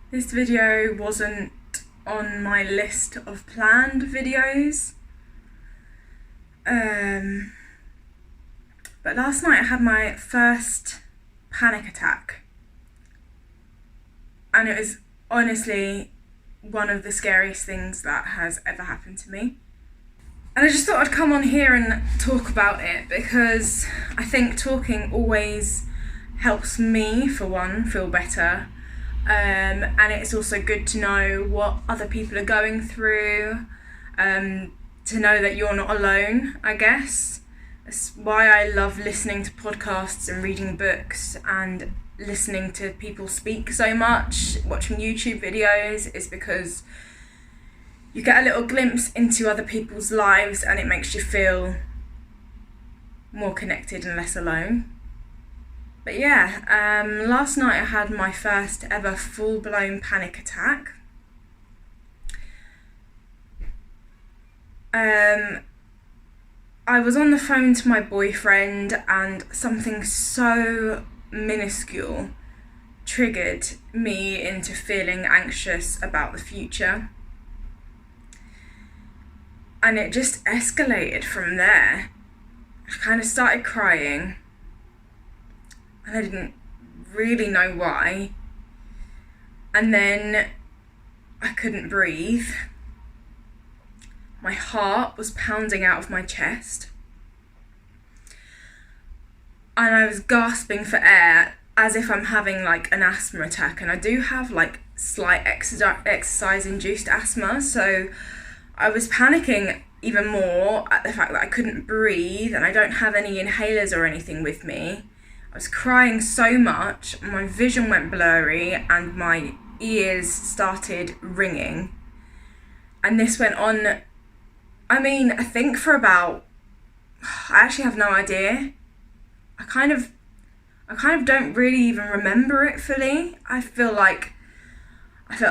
This video wasn't on my list of planned videos. But last night I had my first panic attack. And it was honestly one of the scariest things that has ever happened to me. And I just thought I'd come on here and talk about it because I think talking always helps me, for one, feel better. And it's also good to know what other people are going through, to know that you're not alone, I guess. That's why I love listening to podcasts and reading books and listening to people speak so much, watching YouTube videos, is because you get a little glimpse into other people's lives and it makes you feel more connected and less alone. But yeah, last night I had my first ever full-blown panic attack. I was on the phone to my boyfriend and something so minuscule triggered me into feeling anxious about the future. And it just escalated from there. I kind of started crying. And I didn't really know why. And then I couldn't breathe. My heart was pounding out of my chest. And I was gasping for air as if I'm having like an asthma attack. And I do have like slight exercise-induced asthma. So I was panicking even more at the fact that I couldn't breathe and I don't have any inhalers or anything with me. I was crying so much, my vision went blurry and my ears started ringing. And this went on, I think for about, I actually have no idea. I kind of don't really even remember it fully. I felt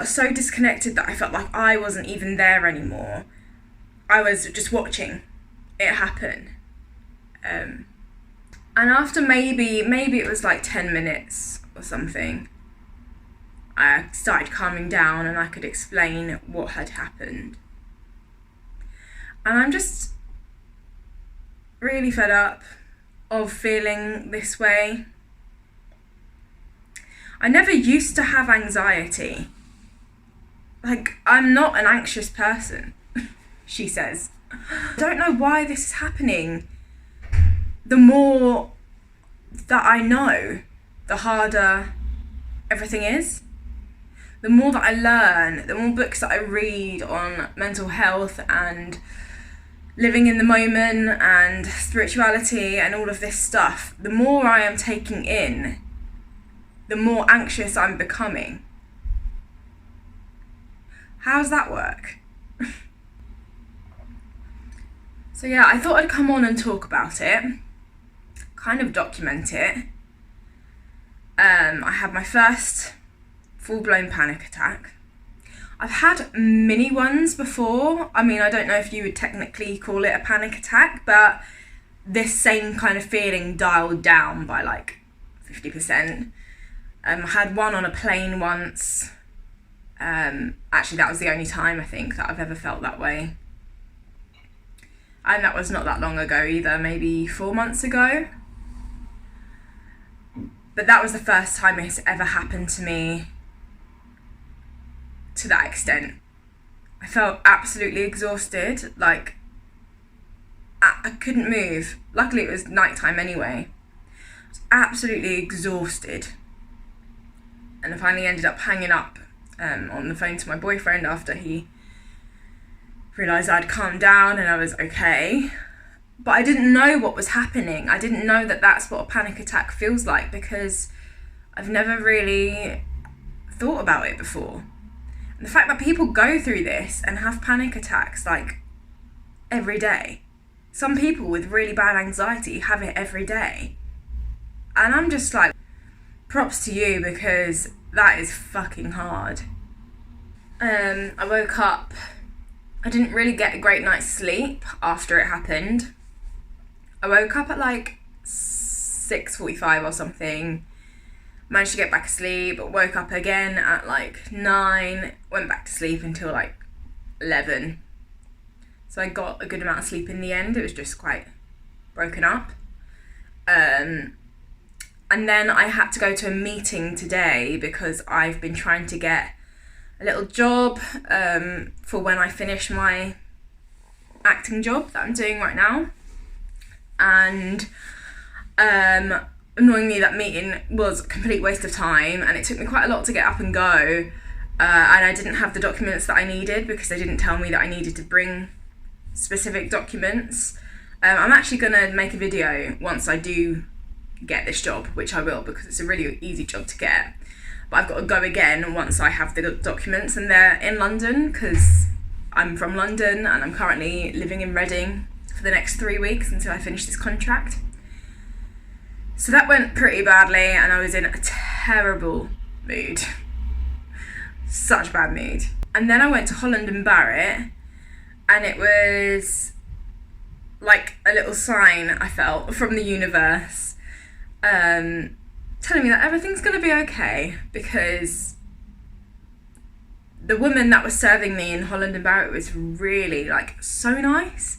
so disconnected that I felt like I wasn't even there anymore. I was just watching it happen. And after maybe it was like 10 minutes or something, I started calming down and I could explain what had happened. And I'm just really fed up of feeling this way. I never used to have anxiety. Like, I'm not an anxious person, she says. I don't know why this is happening. The more that I know, the harder everything is. The more that I learn, the more books that I read on mental health and living in the moment and spirituality and all of this stuff, the more I am taking in, the more anxious I'm becoming. How does that work? So yeah, I thought I'd come on and talk about it, kind of document it. I had my first full-blown panic attack. I've had mini ones before. I don't know if you would technically call it a panic attack, but this same kind of feeling dialed down by like 50%. I had one on a plane once. Actually, that was the only time I think that I've ever felt that way. And that was not that long ago either, maybe 4 months ago. But that was the first time it's ever happened to me to that extent. I felt absolutely exhausted, like I couldn't move. Luckily it was nighttime anyway. I was absolutely exhausted. And I finally ended up hanging up on the phone to my boyfriend after he realised I'd calmed down and I was okay. But I didn't know what was happening. I didn't know that that's what a panic attack feels like because I've never really thought about it before. And the fact that people go through this and have panic attacks like every day. Some people with really bad anxiety have it every day. And I'm just like, props to you because that is fucking hard. I woke up. I didn't really get a great night's sleep after it happened. I woke up at like 6:45 or something. Managed to get back asleep, woke up again at like 9, went back to sleep until like 11. So I got a good amount of sleep in the end. It was just quite broken up. And then I had to go to a meeting today because I've been trying to get a little job for when I finish my acting job that I'm doing right now. And annoyingly, that meeting was a complete waste of time, and it took me quite a lot to get up and go. And I didn't have the documents that I needed because they didn't tell me that I needed to bring specific documents. I'm actually going to make a video once I do get this job, which I will because it's a really easy job to get. But I've got to go again once I have the documents, and they're in London because I'm from London and I'm currently living in Reading for the next 3 weeks until I finish this contract. So that went pretty badly and I was in a terrible mood. Such a bad mood. And then I went to Holland and Barrett, and it was like a little sign I felt from the universe telling me that everything's going to be okay, because the woman that was serving me in Holland and Barrett was really like so nice,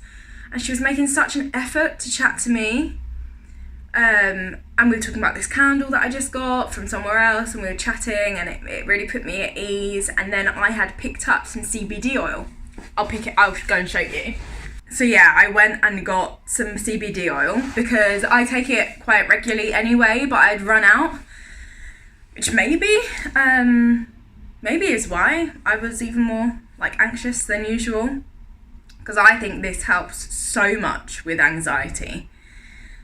and she was making such an effort to chat to me. And we were talking about this candle that I just got from somewhere else, and we were chatting, and it really put me at ease. And then I had picked up some CBD oil. I'll go and show you. So yeah, I went and got some CBD oil because I take it quite regularly anyway, but I'd run out, which maybe is why I was even more like anxious than usual, because I think this helps so much with anxiety.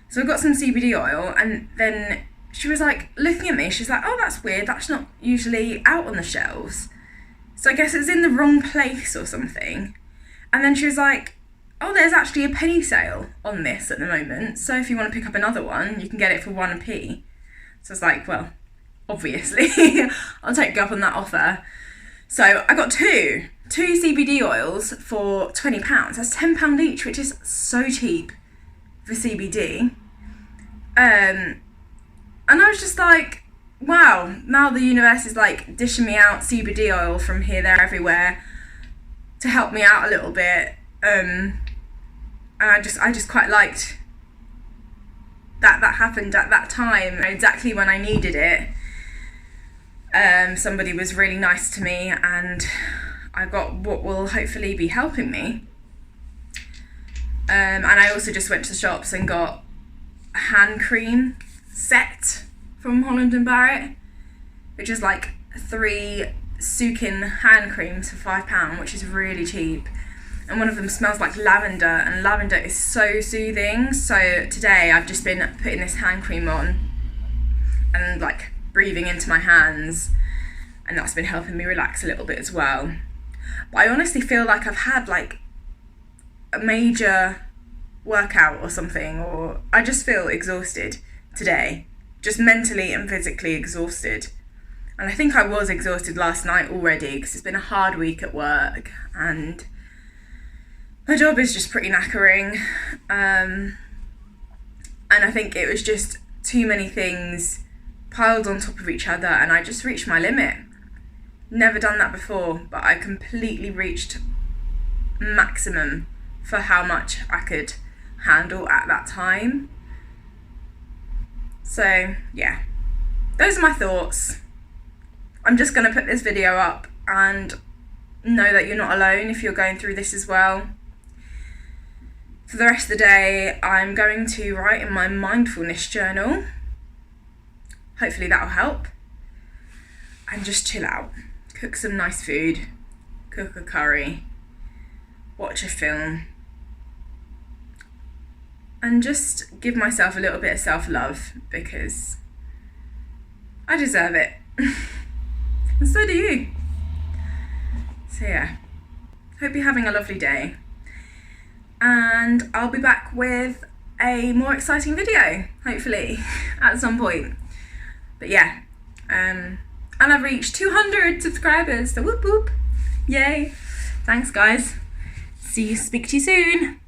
So I got some CBD oil, and then she was like looking at me, she's like, oh, that's weird, that's not usually out on the shelves. So I guess it's in the wrong place or something. And then she was like, oh, there's actually a penny sale on this at the moment, so if you want to pick up another one, you can get it for 1p. So I was like, well, obviously, I'll take you up on that offer. So I got two CBD oils for £20. That's £10 each, which is so cheap for CBD. And I was just like, wow, now the universe is like dishing me out CBD oil from here, there, everywhere to help me out a little bit. And I just quite liked that happened at that time, exactly when I needed it. Somebody was really nice to me, and I got what will hopefully be helping me. And I also just went to the shops and got a hand cream set from Holland and Barrett, which is like 3 Sukin hand creams for £5, which is really cheap. And one of them smells like lavender, and lavender is so soothing. So today I've just been putting this hand cream on and like breathing into my hands, and that's been helping me relax a little bit as well. But I honestly feel like I've had like a major workout or something, or I just feel exhausted today, just mentally and physically exhausted. And I think I was exhausted last night already because it's been a hard week at work and my job is just pretty knackering. And I think it was just too many things piled on top of each other, and I just reached my limit. Never done that before, but I completely reached maximum for how much I could handle at that time. So yeah, those are my thoughts. I'm just going to put this video up and know that you're not alone if you're going through this as well. For the rest of the day, I'm going to write in my mindfulness journal. Hopefully that'll help. And just chill out. Cook some nice food. Cook a curry. Watch a film. And just give myself a little bit of self-love, because I deserve it. And so do you. So yeah, hope you're having a lovely day. And I'll be back with a more exciting video, hopefully, at some point. But yeah, and I've reached 200 subscribers, so whoop whoop. Yay. Thanks guys. Speak to you soon.